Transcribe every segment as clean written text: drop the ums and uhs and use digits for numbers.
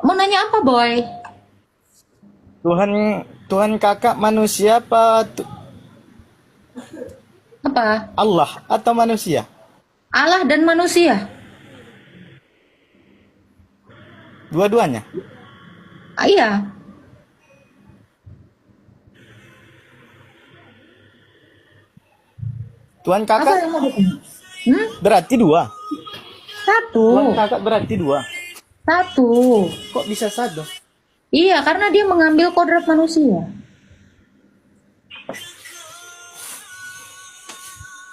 Mau nanya apa, Boy? Tuhan Tuhan kakak manusia apa Apa? Allah atau manusia? Allah dan manusia. Dua-duanya. Ah, iya. Tuhan Apa kakak yang mau ditanya? Hmm? berarti dua. Satu. Tuhan kakak berarti dua. Satu. Kok bisa satu? Iya, karena dia mengambil kodrat manusia.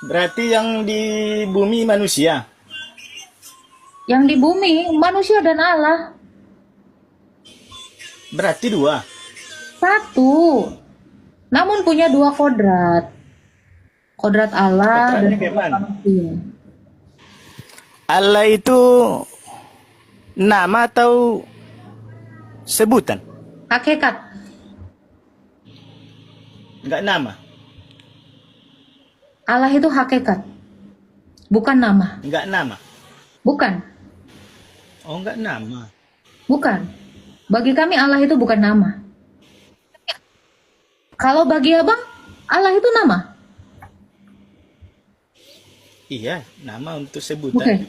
Berarti yang di bumi manusia. Yang di bumi, manusia dan Allah. Berarti dua. Satu. Namun punya dua kodrat. Kodrat Allah dan Kodratnya kayak mana? manusia. Allah itu nama atau sebutan? Hakikat. Enggak nama. Allah itu hakikat. Bukan nama. Enggak nama. Bukan. Oh, enggak nama. Bukan. Bagi kami Allah itu bukan nama. Kalau bagi abang, Allah itu nama. Iya, nama untuk Oke. sebutan.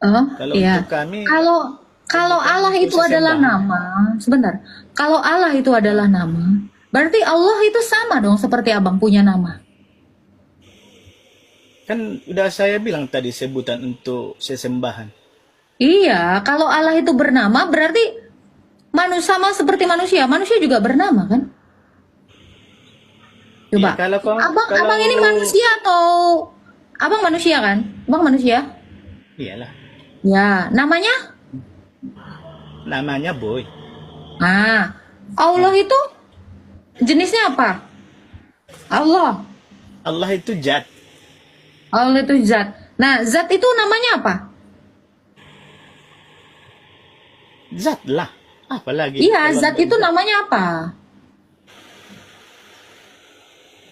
Oh, Kalau iya. untuk kami Kalau Allah untuk itu adalah sesembahan. nama, sebentar. Kalau Allah itu adalah nama, berarti Allah itu sama dong seperti abang punya nama. Kan udah saya bilang tadi sebutan untuk sesembahan. Iya, kalau Allah itu bernama berarti manusia sama seperti manusia. Manusia juga bernama kan? Iya, Coba. kalau Abang ini manusia atau abang manusia kan? Abang manusia? iyalah, Ya, namanya? namanya Boy. Ah, Allah itu jenisnya apa? Allah. Allah itu Zat. Allah itu zat. Nah, zat itu namanya apa? Zat lah. Apalagi Iya, kalau zat itu namanya apa?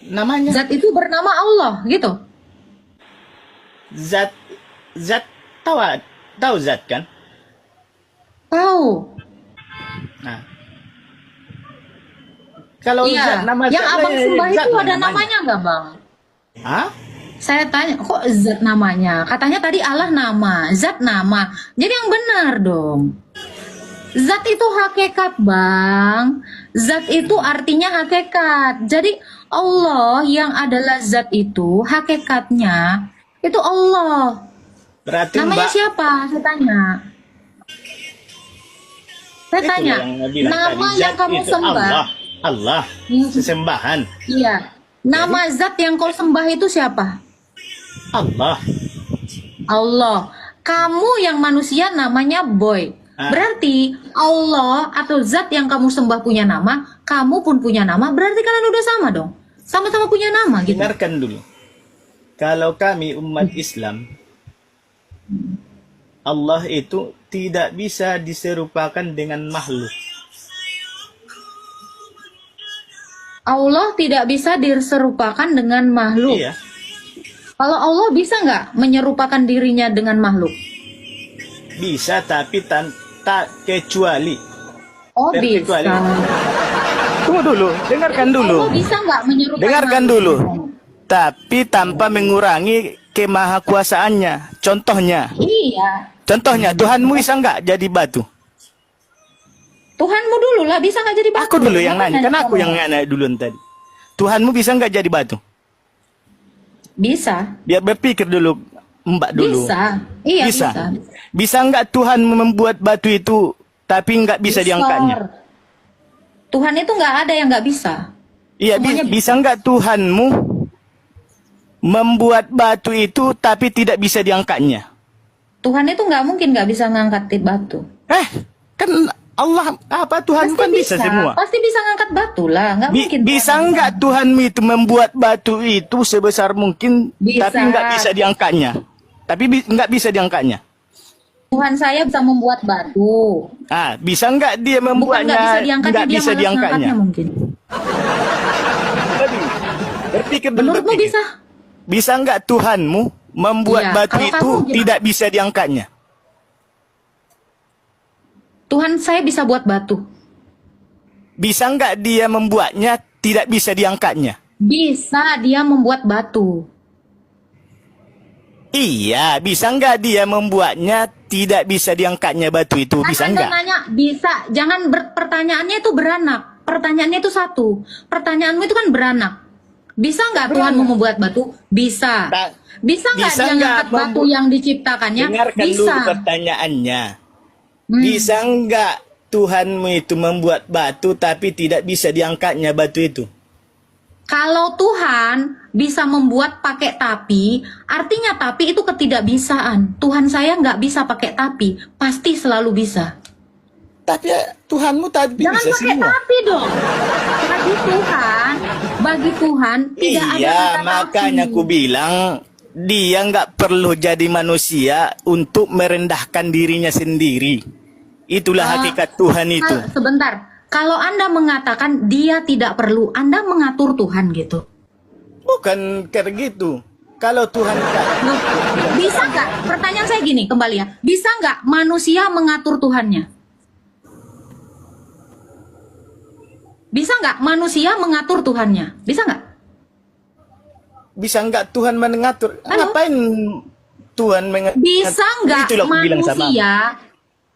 namanya Zat itu bernama Allah, gitu. Zat. Zat tahu Zat kan? Tahu. Nah, kalau Iya, Zat nama yang Zat abang lah, sembah Zat itu lah ada namanya. namanya nggak, Bang? Hah? Saya tanya, kok zat namanya? Katanya tadi Allah nama, zat nama. Jadi yang benar dong. Zat itu hakikat, Bang. Zat itu artinya hakikat. Jadi Allah yang adalah zat itu, hakikatnya itu Allah. Berarti Namanya Mbak siapa? Saya tanya. Saya itulah tanya, yang bilang nama tadi yang Zat kamu itu sembah, Allah, Hmm, sesembahan. iya. Nama zat yang kau sembah itu siapa? Allah. Allah. Kamu yang manusia namanya Boy. Ah. Berarti Allah atau zat yang kamu sembah punya nama, kamu pun punya nama, berarti kalian udah sama dong. Sama-sama punya nama gitu. Dengarkan dulu. Kalau kami umat Islam, Allah itu tidak bisa diserupakan dengan makhluk. Allah tidak bisa diserupakan dengan makhluk. Iya, Kalau Allah bisa nggak menyerupakan dirinya dengan makhluk? bisa tapi tak kecuali. Oh Terkecuali. bisa. Tunggu dulu, dengarkan dulu. Allah bisa nggak menyerupakan Dengarkan makhluk? dulu. Tapi tanpa mengurangi kemahakuasaannya. Contohnya, Iya. Tuhanmu bisa nggak jadi batu? Tuhanmu dulu lah bisa nggak jadi batu? Aku dulu yang nanya, kan Ngapain aku kamu? yang nanya duluan tadi. Tuhanmu bisa nggak jadi batu? Bisa. Biar berpikir dulu, Mbak dulu. Bisa. Iya bisa. Bisa nggak Tuhan membuat batu itu, tapi nggak bisa diangkatnya? Tuhan itu nggak ada yang nggak bisa. Iya, Semuanya bisa nggak Tuhanmu membuat batu itu, tapi tidak bisa diangkatnya? Tuhan itu nggak mungkin nggak bisa ngangkat batu. Kan Allah Tuhan kan bisa semua. Pasti bisa ngangkat batu lah. Nggak mungkin. Bisa nggak Tuhanmu itu membuat batu itu sebesar mungkin, Bisa. tapi nggak bisa diangkatnya? Tapi nggak bisa diangkatnya. Tuhan saya bisa membuat batu. Bisa nggak dia Bukan membuatnya? nggak bisa diangkatnya, Nggak dia bisa malas diangkatnya. ngangkatnya mungkin. Aduh, berpikir dulu, Menurutmu berpikir. bisa? Bisa nggak Tuhanmu membuat Iya, batu kalau itu kamu gimana? tidak bisa diangkatnya? Tuhan saya bisa buat batu. Bisa nggak dia membuatnya tidak bisa diangkatnya? Bisa dia membuat batu. Iya, bisa nggak dia membuatnya tidak bisa diangkatnya batu itu? Bisa Anda nggak? nanya, bisa. Jangan pertanyaannya itu beranak. Pertanyaannya itu satu. Pertanyaanmu itu kan beranak. Bisa nggak Tuhanmu membuat batu? Bisa. Tak. Bisa nggak Bisa dia nggak ngangkat batu yang diciptakannya? Dengarkan Bisa. dulu pertanyaannya. Hmm. Bisa nggak Tuhanmu itu membuat batu tapi tidak bisa diangkatnya batu itu? Kalau Tuhan bisa membuat pakai tapi, artinya tapi itu ketidakbisaan. Tuhan saya nggak bisa pakai tapi, pasti selalu bisa. Tapi Tuhanmu tadi Jangan bisa pakai semua. tapi dong. Bagi Tuhan tidak ada Iya, kata makanya tapi. aku bilang dia nggak perlu jadi manusia untuk merendahkan dirinya sendiri. Itulah hakikat Tuhan itu. Sebentar, kalau Anda mengatakan dia tidak perlu, Anda mengatur Tuhan gitu. Bukan kayak gitu. Kalau Tuhan Loh, bisa nggak? Pertanyaan saya gini, kembali ya. Bisa nggak manusia mengatur Tuhannya? Bisa nggak manusia mengatur Tuhannya? Bisa nggak? bisa nggak Tuhan mengatur? Halo? Ngapain Tuhan mengatur? Bisa nggak Itulah aku bilang sama. manusia?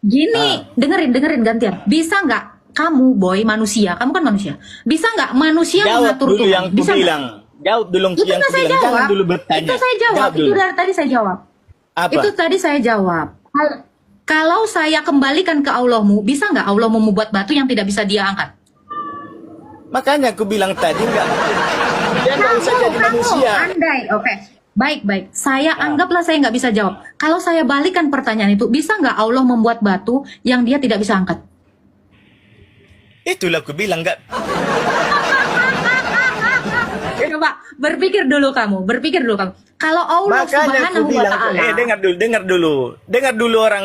Gini, dengerin gantian. Bisa nggak kamu, boy, manusia? Kamu kan manusia. Bisa nggak manusia Jawab mengatur dulu Tuhan? yang aku Bisa nggak? bilang. Jawab dulu Itu yang kan aku saya bilang. jawab. Jangan dulu bertanya. Itu saya jawab. dulu. Itu dari tadi saya jawab. Apa? Itu tadi saya jawab. Kalau saya kembalikan ke Allahmu, bisa nggak Allah membuat batu yang tidak bisa dia angkat? Makanya aku bilang tadi nggak. Dia nggak usah jadi manusia. Andai, oke. Baik. Saya anggaplah saya nggak bisa jawab. Kalau saya balikan pertanyaan itu, bisa nggak Allah membuat batu yang dia tidak bisa angkat? Itulah aku bilang nggak. Coba berpikir dulu kamu. Kalau Allah Makanya aku Subhanahu wa bilang. Ta'ala, Dengar dulu orang.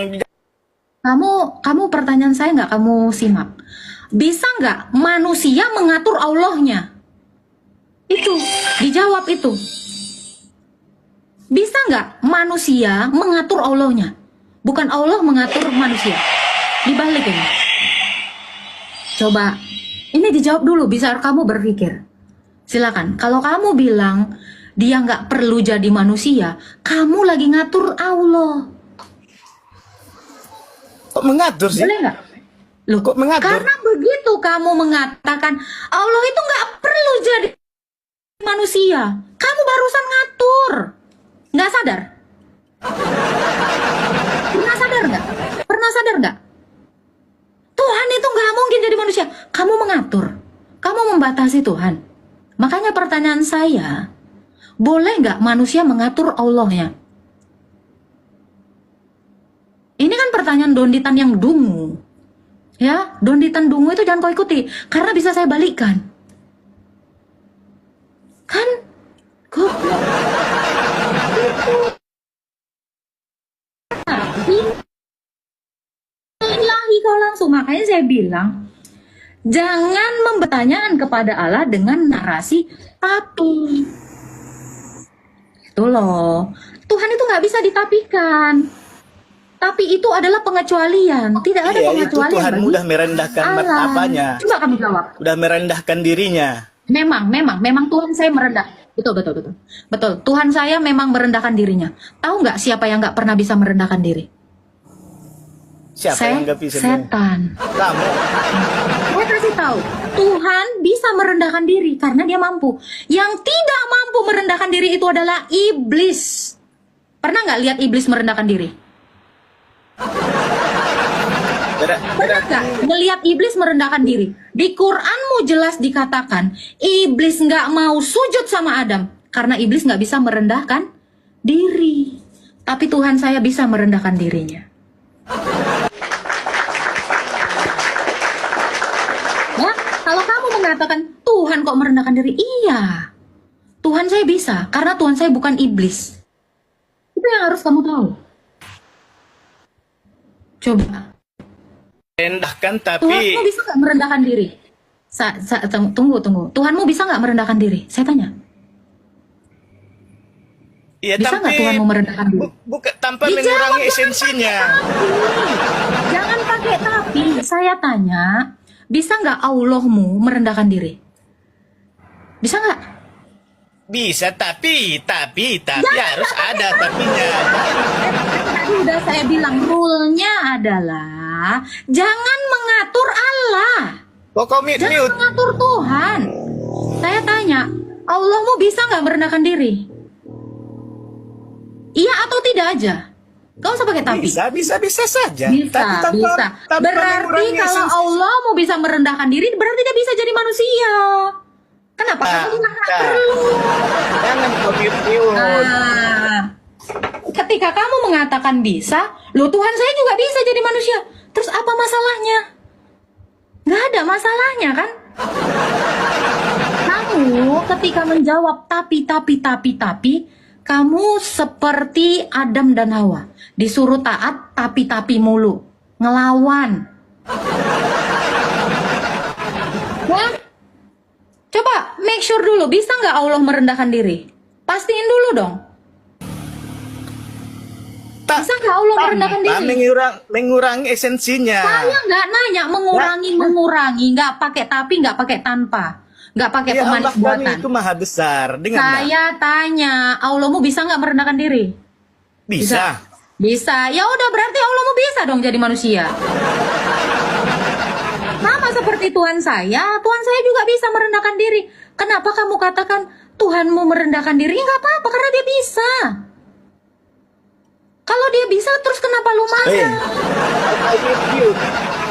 kamu pertanyaan saya nggak kamu simak. Bisa nggak manusia mengatur Allahnya? Itu dijawab itu. Bisa nggak manusia mengatur Allahnya? Bukan Allah mengatur manusia. Dibalik ini. Coba, ini dijawab dulu. Bisa kamu berpikir. Silakan. Kalau kamu bilang dia nggak perlu jadi manusia, kamu lagi ngatur Allah. Kok mengatur sih? Boleh nggak? Loh, Kok mengatur? karena begitu kamu mengatakan Allah itu nggak perlu jadi manusia. Kamu barusan ngatur. Nggak sadar? Pernah sadar nggak? Tuhan itu nggak mungkin jadi manusia. Kamu mengatur. Kamu membatasi Tuhan. Makanya pertanyaan saya, boleh nggak manusia mengatur Allahnya? Ini kan pertanyaan donditan yang dungu. Ya, donditan dungu itu jangan kau ikuti. Karena bisa saya balikkan. Kan? Goblok. Ilahi kau langsung. Makanya saya bilang, jangan mempertanyakan kepada Allah dengan narasi tapi. Itu loh. Tuhan itu nggak bisa ditapikan. Tapi itu adalah pengecualian. Tidak ada Iya, itu pengecualian Tuhan bagi mudah merendahkan Allah. apanya. Coba kamu jawab. Udah merendahkan dirinya. Memang Tuhan saya merendah. Betul. Tuhan saya memang merendahkan dirinya. Tahu nggak siapa yang nggak pernah bisa merendahkan diri? Siapa yang nggak bisa? Setan. Kamu. Saya kasih tahu, Tuhan bisa merendahkan diri karena dia mampu. Yang tidak mampu merendahkan diri itu adalah iblis. Pernah nggak lihat iblis merendahkan diri? Pernah nggak melihat iblis merendahkan diri? Di Quranmu jelas dikatakan iblis nggak mau sujud sama Adam karena iblis nggak bisa merendahkan diri. Tapi Tuhan saya bisa merendahkan dirinya. Ya, kalau kamu mengatakan Tuhan kok merendahkan diri, iya. Tuhan saya bisa karena Tuhan saya bukan iblis. Itu yang harus kamu tahu. Coba. Rendahkan tapi Tuhanmu bisa nggak merendahkan diri? Tunggu. Tuhanmu bisa nggak merendahkan diri? Saya tanya. ya, Bisa nggak tapi Tuhanmu merendahkan diri? bukan tanpa Dijawab, mengurangi jangan esensinya. Jangan pakai tapi. saya tanya, bisa nggak Allahmu merendahkan diri? Bisa nggak? Bisa, tapi harus ada tapinya. Tadi udah saya bilang rule-nya adalah jangan mengatur Allah, Kok kau mute? jangan mengatur Tuhan. Saya tanya, Allahmu bisa nggak merendahkan diri? Iya atau tidak aja? Gak usah pakai tapi. Bisa saja. Bisa, Tapi tanpa- bisa. tanpa Berarti mengurangi kalau esensi. Allah mau bisa merendahkan diri, berarti dia bisa jadi manusia. Kenapa kamu bilang nggak perlu? Jangan kau mute. Ah, ketika kamu mengatakan bisa, loh Tuhan saya juga bisa jadi manusia. Terus apa masalahnya? Nggak ada masalahnya kan? Kamu ketika menjawab tapi, kamu seperti Adam dan Hawa. Disuruh taat tapi mulu. Ngelawan. Wah, coba make sure dulu, bisa nggak Allah merendahkan diri? Pastiin dulu dong. Bisa nggak Allah merendahkan diri? Mengurangi esensinya. Saya nggak nanya mengurangi, nggak pakai tapi, nggak pakai tanpa, nggak pakai Ya, pemanis Allah kami buatan. itu maha besar. Dengar nggak? Saya tanya, Allahmu bisa nggak merendahkan diri? Bisa. Bisa. Ya udah berarti Allahmu bisa dong jadi manusia. Sama seperti Tuhan saya juga bisa merendahkan diri. Kenapa kamu katakan Tuhanmu merendahkan diri? Nggak apa-apa karena dia bisa. Kalau dia bisa terus kenapa lu marah?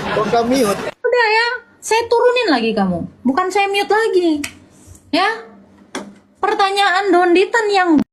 Kok kau mute? Udah ya, saya turunin lagi kamu. Bukan saya mute lagi. Ya. Pertanyaan Donditan yang